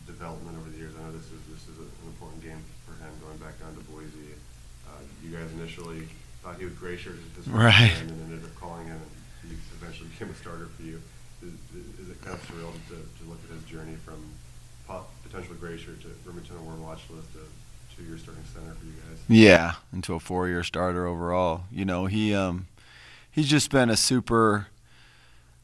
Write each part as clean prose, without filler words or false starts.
development over the years? I know this is an important game for him going back down to Boise. You guys initially thought he would Glacier his first Right. game and then ended up calling him, and he eventually became a starter for you. Is it kind of surreal to look at his journey from potential Glacier to Remington Award watch list to 2-year starting center for you guys? Yeah, into a 4-year starter overall. You know, he's just been a super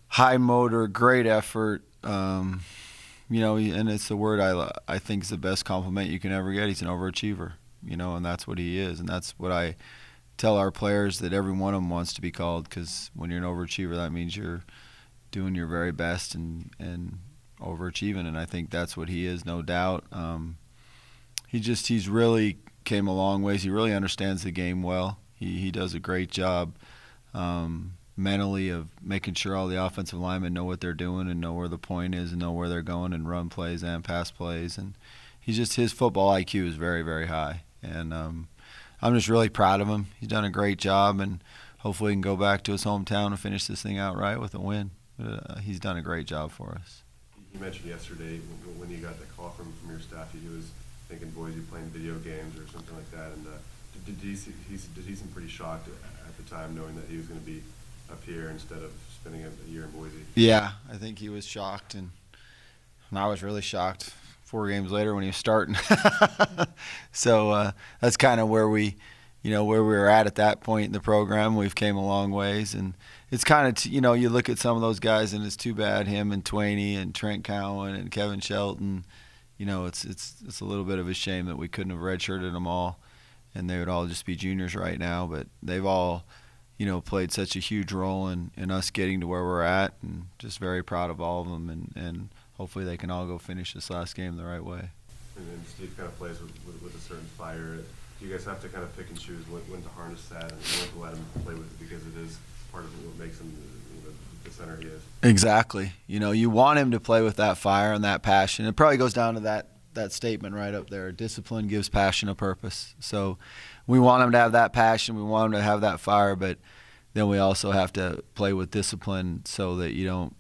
high motor, great effort. You know, and it's the word I think is the best compliment you can ever get. He's an overachiever, you know, and that's what he is. And that's what I tell our players, that every one of them wants to be called, because when you're an overachiever, that means you're doing your very best and overachieving. And I think that's what he is, no doubt. He's really came a long ways. He really understands the game well. He does a great job mentally of making sure all the offensive linemen know what they're doing and know where the point is and know where they're going and run plays and pass plays. And his football IQ is very, very high. And I'm just really proud of him. He's done a great job, and hopefully he can go back to his hometown and finish this thing out right with a win. He's done a great job for us. You mentioned yesterday when you got the call from your staff, he was thinking Boise playing video games or something like that. And did he seem pretty shocked at the time, knowing that he was going to be up here instead of spending a year in Boise? Yeah, I think he was shocked, and I was really shocked 4 games later when he was starting. So that's kind of where we were at that point in the program. We've came a long ways, and it's kind of you look at some of those guys, and it's too bad him and Twaney and Trent Cowan and Kevin Shelton. You know, it's a little bit of a shame that we couldn't have redshirted them all, and they would all just be juniors right now. But they've all, played such a huge role in us getting to where we're at, and just very proud of all of them. And hopefully they can all go finish this last game the right way. And then Steve kind of plays with a certain fire. Do you guys have to kind of pick and choose when to harness that and when to let him play with it, because it is part of what makes him the center he is? Exactly. You want him to play with that fire and that passion. It probably goes down to that statement right up there. Discipline gives passion a purpose. So we want him to have that passion. We want him to have that fire, but then we also have to play with discipline so that you don't,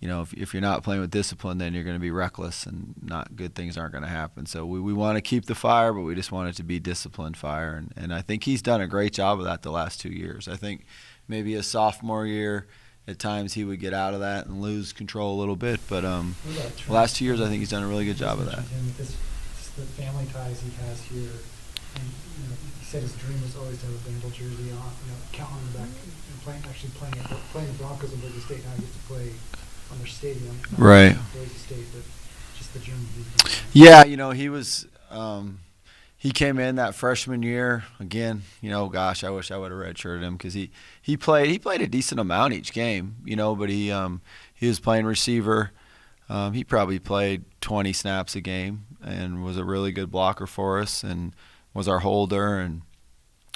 if you're not playing with discipline, then you're going to be reckless and not good things aren't going to happen. So we want to keep the fire, but we just want it to be disciplined fire. And I think he's done a great job of that the last 2 years. I think maybe his sophomore year, at times he would get out of that and lose control a little bit. But the last 2 years, I think he's done a really good job of that. The family ties he has here, and he said his dream was always to have a Vandal jersey on, counting on the back, and playing the Broncos in Boise State. Now he gets to play on their stadium, not right? Boise State, but just the journey he's done. Yeah, he was. He came in that freshman year again. Gosh, I wish I would have redshirted him, because he played a decent amount each game. But he was playing receiver. He probably played 20 snaps a game and was a really good blocker for us and was our holder. And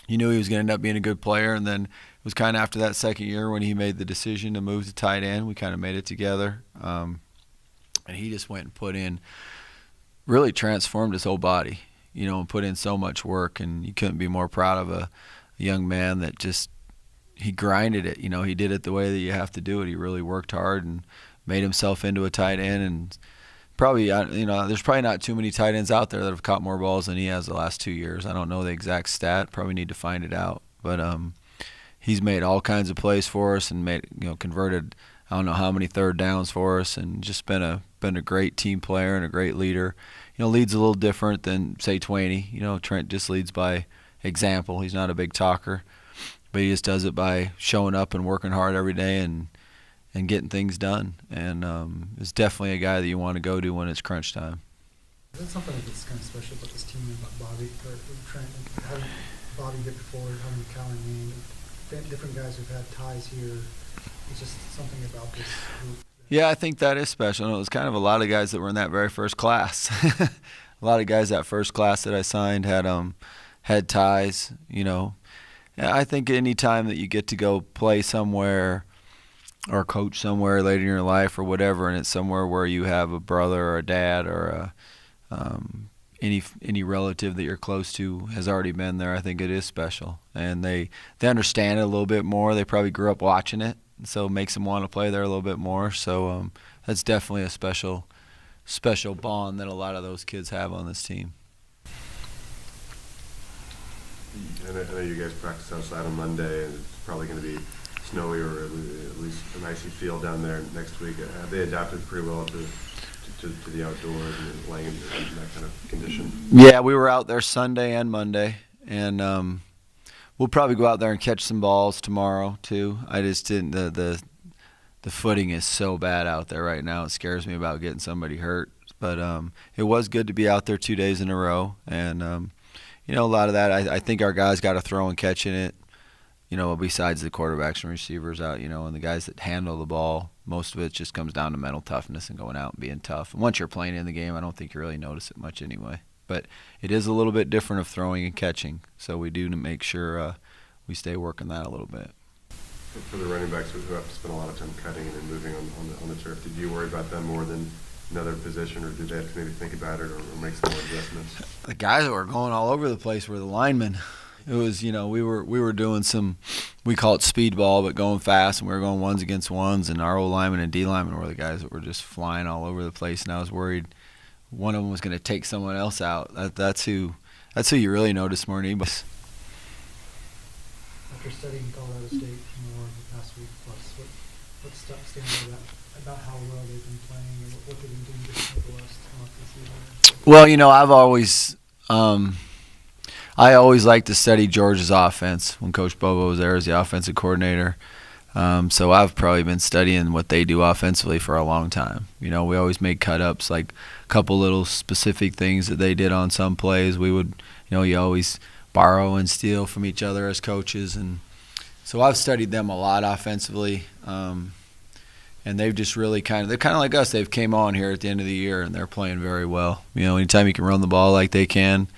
you knew he was going to end up being a good player. And then it was kind of after that second year when he made the decision to move to tight end. We kind of made it together. And he just went and put in, really transformed his whole body, and put in so much work. And you couldn't be more proud of a young man that just, he grinded it. He did it the way that you have to do it. He really worked hard and made himself into a tight end. And probably, there's probably not too many tight ends out there that have caught more balls than he has the last 2 years. I don't know the exact stat. Probably need to find it out. But he's made all kinds of plays for us and converted I don't know how many third downs for us, and just been a great team player and a great leader. Leads a little different than, say, Twaney. Trent just leads by example. He's not a big talker, but he just does it by showing up and working hard every day and getting things done. And is definitely a guy that you want to go to when it's crunch time. Is that something that's kind of special about this team, about Bobby or Trent, having Bobby get forward, having Cowan name, different guys who've had ties here? It's just something about this group. Yeah, I think that is special. It was kind of a lot of guys that were in that very first class. A lot of guys that first class that I signed had ties. Yeah, I think any time that you get to go play somewhere or coach somewhere later in your life or whatever, and it's somewhere where you have a brother or a dad or any relative that you're close to has already been there, I think it is special. And they understand it a little bit more. They probably grew up watching it, so it makes them want to play there a little bit more. So that's definitely a special special bond that a lot of those kids have on this team. I know you guys practice outside on Monday, and it's probably going to be snowy or at least an icy field down there next week. Have they adapted pretty well to the outdoors and playing in that kind of condition? Yeah, we were out there Sunday and Monday, and we'll probably go out there and catch some balls tomorrow too. I just didn't. The footing is so bad out there right now. It scares me about getting somebody hurt. But it was good to be out there 2 days in a row, and a lot of that. I think our guys got to throw and catching it. Besides the quarterbacks and receivers out, and the guys that handle the ball, most of it just comes down to mental toughness and going out and being tough. And once you're playing in the game, I don't think you really notice it much anyway. But it is a little bit different of throwing and catching, so we do make sure we stay working that a little bit. For the running backs who have to spend a lot of time cutting and then moving on the turf, did you worry about them more than another position, or did they have to maybe think about it or make some more adjustments? The guys that were going all over the place were the linemen. It was, we were doing some, we call it speed ball, but going fast, and we were going ones against ones, and our O linemen and D linemen were the guys that were just flying all over the place, and I was worried one of them was going to take someone else out. That's who you really notice more than anybody. After studying Colorado State more the past week plus, what stuff stands out about how well they've been playing and what they've been doing differently the last month this season? Well, I've always I always liked to study Georgia's offense when Coach Bobo was there as the offensive coordinator. So I've probably been studying what they do offensively for a long time. We always made cut-ups, like a couple little specific things that they did on some plays. We would, you always borrow and steal from each other as coaches. And so I've studied them a lot offensively. And they've just really they're kind of like us. They've came on here at the end of the year, and they're playing very well. Anytime you can run the ball like they can,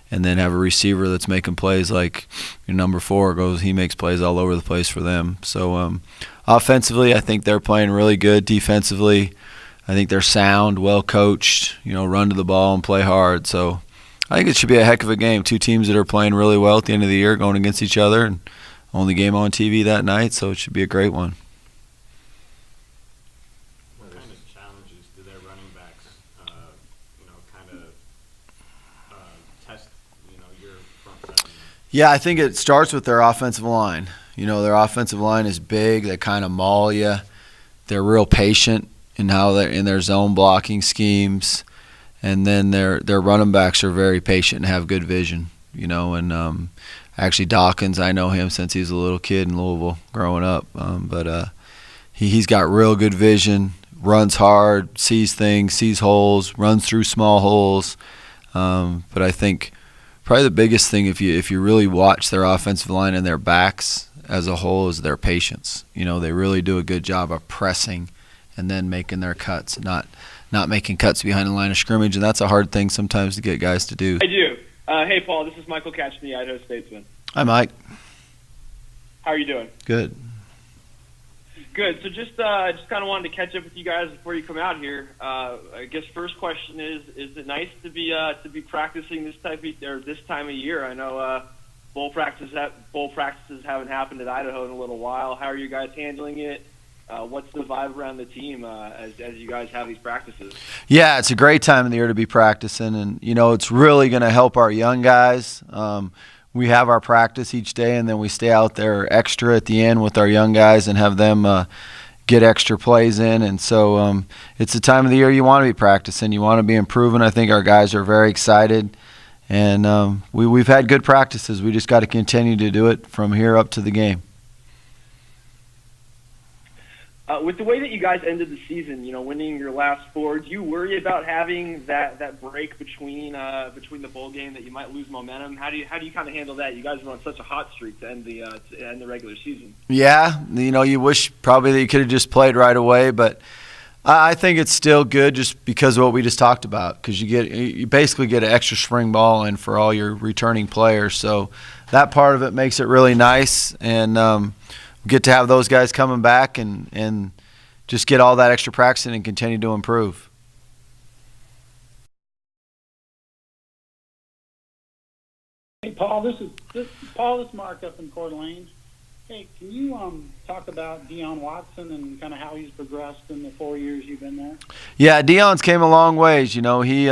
and then have a receiver that's making plays like your number 4 he makes plays all over the place for them. So offensively, I think they're playing really good. Defensively, I think they're sound, well coached, run to the ball and play hard. So I think it should be a heck of a game. 2 teams that are playing really well at the end of the year going against each other, and only game on TV that night, so it should be a great one. What kind of challenges do their running backs, test, your front seven? Yeah, I think it starts with their offensive line. Their offensive line is big. They kind of maul you. They're real patient in how they're in their zone blocking schemes, and then their running backs are very patient and have good vision. And actually Dawkins, I know him since he was a little kid in Louisville growing up. But he's got real good vision, runs hard, sees things, sees holes, runs through small holes. But I think probably the biggest thing, if you really watch their offensive line and their backs as a whole, is their patience. They really do a good job of pressing and then making their cuts, not making cuts behind the line of scrimmage, and that's a hard thing sometimes to get guys to do. I do. Hey, Paul, this is Michael Catch, the Idaho Statesman. Hi, Mike. How are you doing? Good. Good. So just kind of wanted to catch up with you guys before you come out here. I guess first question is it nice to be practicing this time of year? I know bowl practices haven't happened at Idaho in a little while. How are you guys handling it? What's the vibe around the team as you guys have these practices? Yeah, it's a great time of the year to be practicing, and it's really going to help our young guys. We have our practice each day, and then we stay out there extra at the end with our young guys and have them get extra plays in. And so it's the time of the year you want to be practicing. You want to be improving. I think our guys are very excited, and we've had good practices. We just got to continue to do it from here up to the game. With the way that you guys ended the season, winning your last 4, do you worry about having that break between the bowl game that you might lose momentum? How do you kind of handle that? You guys were on such a hot streak to end the regular season. Yeah, you wish probably that you could have just played right away, but I think it's still good just because of what we just talked about, because you basically get an extra spring ball in for all your returning players. So that part of it makes it really nice, and get to have those guys coming back and just get all that extra practicing and continue to improve. Hey, Paul, this is Mark up in Coeur d'Alene. Hey, can you talk about Deion Watson and kind of how he's progressed in the 4 years you've been there? Yeah, Deion's came a long ways. You know, he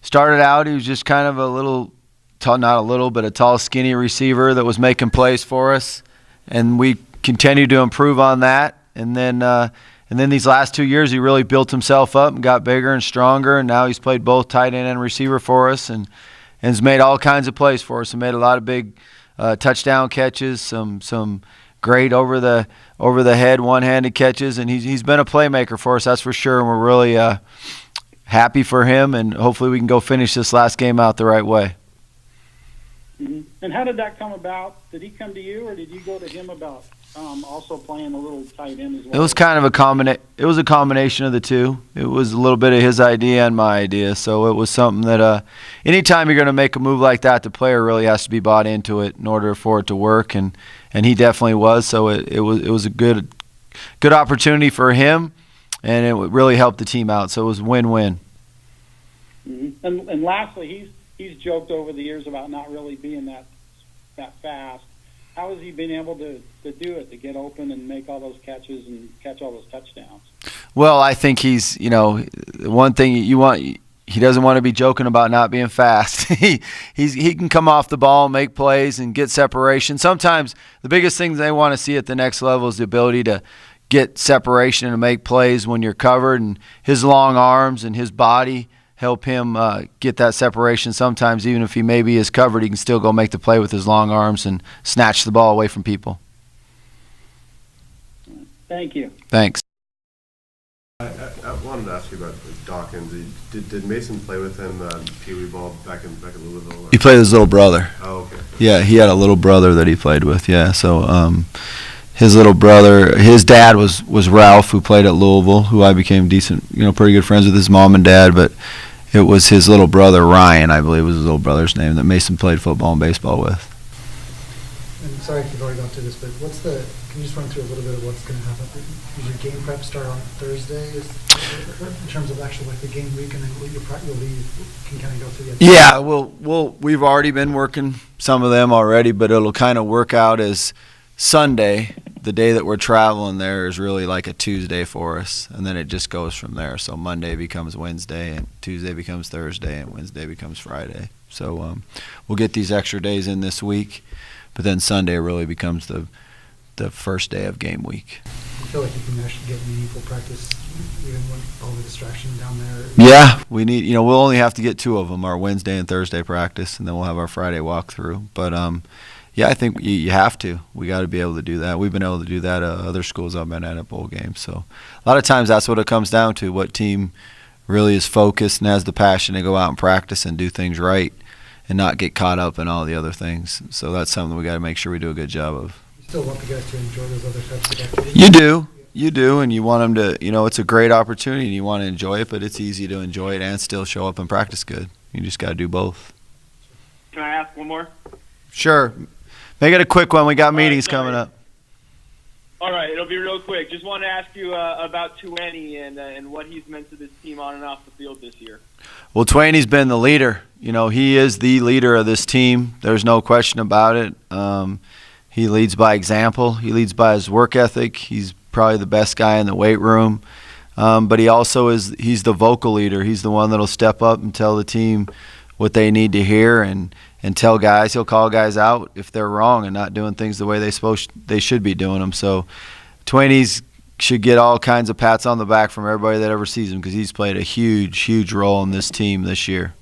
started out, he was just kind of a little, tall, not a little, but a tall, skinny receiver that was making plays for us. And we continued to improve on that. And then these last 2 years, he really built himself up and got bigger and stronger. And now he's played both tight end and receiver for us and has made all kinds of plays for us. He made a lot of big touchdown catches, some great over the head one-handed catches, and he's been a playmaker for us, that's for sure. And we're really happy for him, and hopefully we can go finish this last game out the right way. Mm-hmm. And how did that come about? Did he come to you, or did you go to him about also playing a little tight end as well? It was kind of a combination of the two. It was a little bit of his idea and my idea. So it was something that anytime you're going to make a move like that, the player really has to be bought into it in order for it to work, and he definitely was. So it was a good opportunity for him, and it really helped the team out. So it was win-win. Mm-hmm. And lastly, he's joked over the years about not really being that fast. How has he been able to do it, to get open and make all those catches and catch all those touchdowns? Well, I think he's, one thing he doesn't want to be joking about not being fast. he can come off the ball, make plays, and get separation. Sometimes the biggest thing they want to see at the next level is the ability to get separation and make plays when you're covered, and his long arms and his body help him get that separation. Sometimes even if he maybe is covered, he can still go make the play with his long arms and snatch the ball away from people. Thank you. Thanks. I wanted to ask you about Dawkins. Did Mason play with him Pee Wee ball back in Louisville? Or? He played with his little brother. Oh, okay. Yeah, he had a little brother that he played with. Yeah, so his little brother, his dad was Ralph, who played at Louisville, who I became pretty good friends with his mom and dad. But it was his little brother Ryan, I believe was his little brother's name, that Mason played football and baseball with. And sorry if you've already gone through this, but can you just run through a little bit of what's going to happen? Does your game prep start on Thursday in terms of actually like the game week, and then you'll leave, can kind of go through the Yeah, we've already been working some of them already, but it'll kind of work out as Sunday, the day that we're traveling there, is really like a Tuesday for us, and then it just goes from there. So Monday becomes Wednesday, and Tuesday becomes Thursday, and Wednesday becomes Friday. So we'll get these extra days in this week, but then Sunday really becomes the first day of game week. I feel like you can actually get meaningful practice even with all the distraction down there. Yeah, we need. We'll only have to get 2 of them: our Wednesday and Thursday practice, and then we'll have our Friday walkthrough. But yeah, I think you have to. We got to be able to do that. We've been able to do that at other schools I've been at bowl games. So a lot of times that's what it comes down to, what team really is focused and has the passion to go out and practice and do things right and not get caught up in all the other things. So that's something we got to make sure we do a good job of. You still want the guys to enjoy those other types of activities? You do, and you want them to, it's a great opportunity and you want to enjoy it, but it's easy to enjoy it and still show up and practice good. You just got to do both. Can I ask one more? Sure. Make it a quick one. We got meetings sorry. coming up. All right, it'll be real quick. Just wanted to ask you about Tueni and what he's meant to this team on and off the field this year. Well, Tueni's been the leader. He is the leader of this team. There's no question about it. He leads by example. He leads by his work ethic. He's probably the best guy in the weight room. But he also he's the vocal leader. He's the one that'll step up and tell the team what they need to hear and tell guys. He'll call guys out if they're wrong and not doing things the way they should be doing them. So Tueni's should get all kinds of pats on the back from everybody that ever sees him, because he's played a huge role in this team this year.